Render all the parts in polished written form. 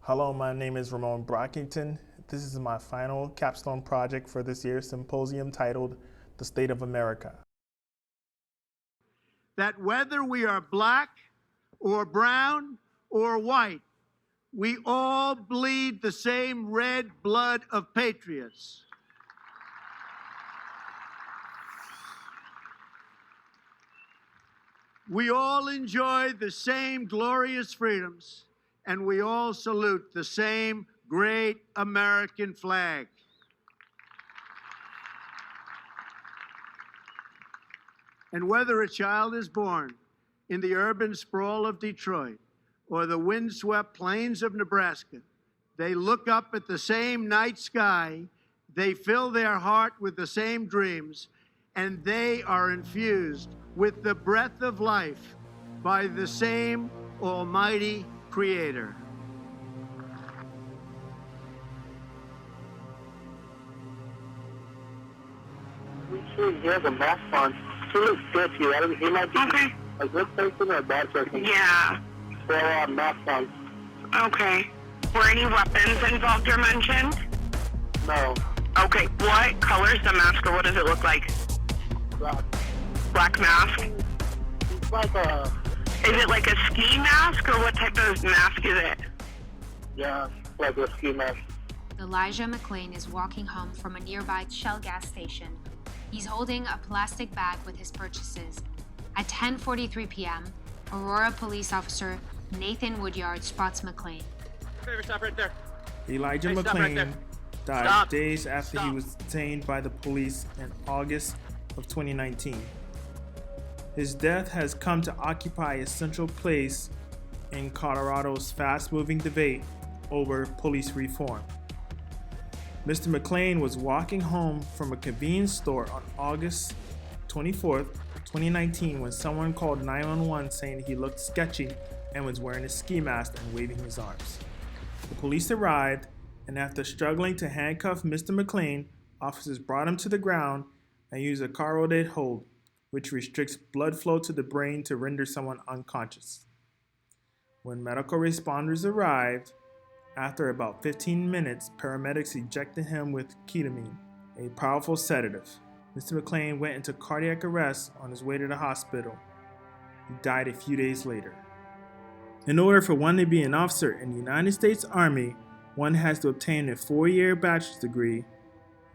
Hello, my name is Ramon Brockington. This is my final capstone project for this year's symposium titled The State of America. That whether we are black or brown or white, we all bleed the same red blood of patriots. We all enjoy the same glorious freedoms, and we all salute the same great American flag. And whether a child is born in the urban sprawl of Detroit or the windswept plains of Nebraska, they look up at the same night sky, they fill their heart with the same dreams, and they are infused with the breath of life by the same almighty Creator. We see he has a mask on. He looks good to you. He might be a good person or a bad person. Yeah. So, mask on. Okay. Were any weapons involved or mentioned? No. Okay. What color is the mask, or what does it look like? Black. Black mask? It's like a... Is it like a ski mask, or what type of mask is it? Yeah, like a ski mask. Elijah Mclean is walking home from a nearby Shell gas station. He's holding a plastic bag with his purchases. At 10:43 p.m., Aurora police officer Nathan Woodyard spots Mclean. Driver, stop right there. Elijah Hey, stop right Mclean there. died Stop. days after he Stop. was detained by the police in August of 2019. His death has come to occupy a central place in Colorado's fast-moving debate over police reform. Mr. Mclean was walking home from a convenience store on August 24th, 2019 when someone called 911 saying he looked sketchy and was wearing a ski mask and waving his arms. The police arrived, and after struggling to handcuff Mr. Mclean, officers brought him to the ground and used a carotid hold, which restricts blood flow to the brain to render someone unconscious. When medical responders arrived, after about 15 minutes, paramedics ejected him with ketamine, a powerful sedative. Mr. Mclean went into cardiac arrest on his way to the hospital. He died a few days later. In order for one to be an officer in the United States Army, one has to obtain a 4-year bachelor's degree,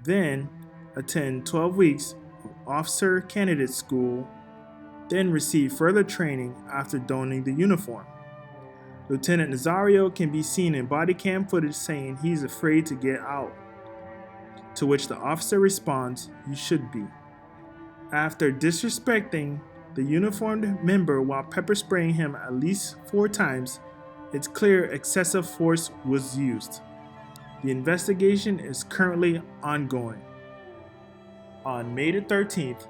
then attend 12 weeks of officer candidate school, then receive further training after donning the uniform. Lieutenant Nazario can be seen in body cam footage saying he's afraid to get out, to which the officer responds, "You should be." After disrespecting the uniformed member while pepper spraying him at least 4 times, it's clear excessive force was used. The investigation is currently ongoing. On May 13th,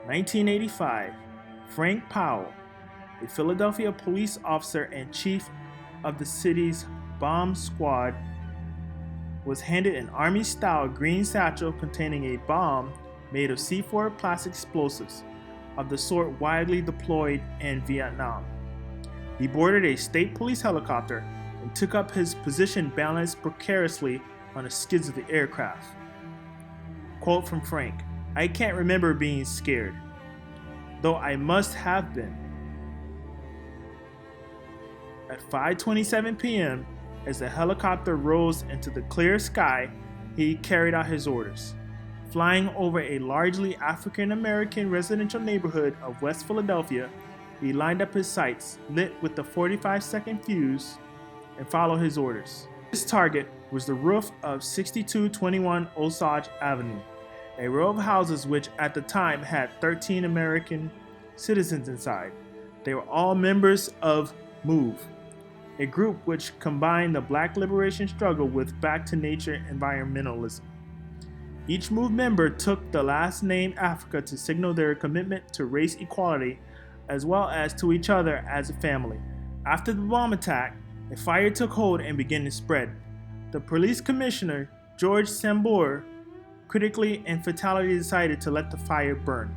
1985, Frank Powell, a Philadelphia police officer and chief of the city's bomb squad, was handed an Army-style green satchel containing a bomb made of C4 plastic explosives of the sort widely deployed in Vietnam. He boarded a state police helicopter and took up his position balanced precariously on the skids of the aircraft. Quote from Frank, "I can't remember being scared, though I must have been." At 5:27 p.m., as the helicopter rose into the clear sky, he carried out his orders. Flying over a largely African-American residential neighborhood of West Philadelphia, he lined up his sights, lit with the 45-second fuse, and followed his orders. His target was the roof of 6221 Osage Avenue, a row of houses which at the time had 13 American citizens inside. They were all members of MOVE, a group which combined the Black liberation struggle with back-to-nature environmentalism. Each MOVE member took the last name Africa to signal their commitment to race equality as well as to each other as a family. After the bomb attack, a fire took hold and began to spread. The police commissioner, George Sambor, critically and fatally decided to let the fire burn.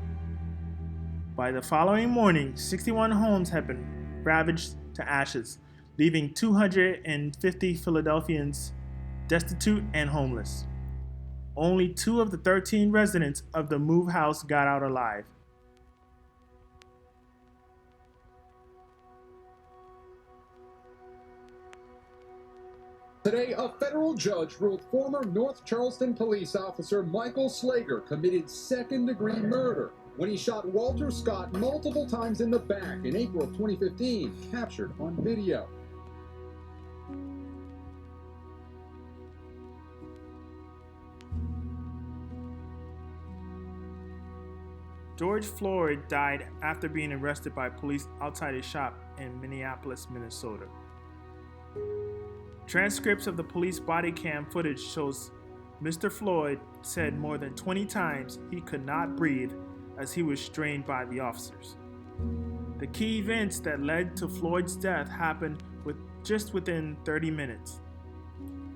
By the following morning, 61 homes had been ravaged to ashes, leaving 250 Philadelphians destitute and homeless. Only 2 of the 13 residents of the move house got out alive. Today, a federal judge ruled former North Charleston police officer Michael Slager committed second-degree murder when he shot Walter Scott multiple times in the back in April of 2015, captured on video. George Floyd died after being arrested by police outside his shop in Minneapolis, Minnesota. Transcripts of the police body cam footage shows Mr. Floyd said more than 20 times he could not breathe as he was strained by the officers. The key events that led to Floyd's death happened just within 30 minutes.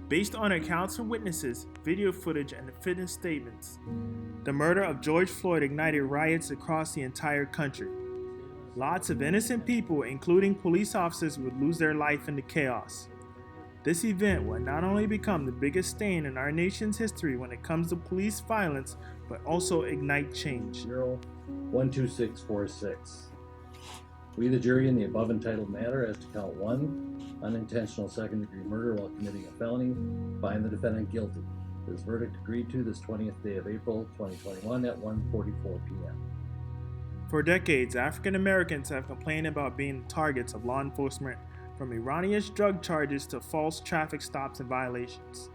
Based on accounts from witnesses, video footage, and witness statements, the murder of George Floyd ignited riots across the entire country. Lots of innocent people, including police officers, would lose their life in the chaos. This event will not only become the biggest stain in our nation's history when it comes to police violence, but also ignite change. 12646. We, the jury, in the above entitled matter as to count 1, unintentional second-degree murder while committing a felony, find the defendant guilty. This verdict agreed to this 20th day of April 2021 at 1:44 p.m. For decades, African Americans have complained about being targets of law enforcement, from erroneous drug charges to false traffic stops and violations.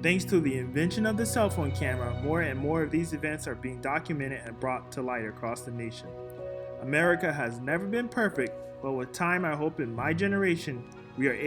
Thanks to the invention of the cell phone camera, more and more of these events are being documented and brought to light across the nation. America has never been perfect, but with time, I hope in my generation, we are able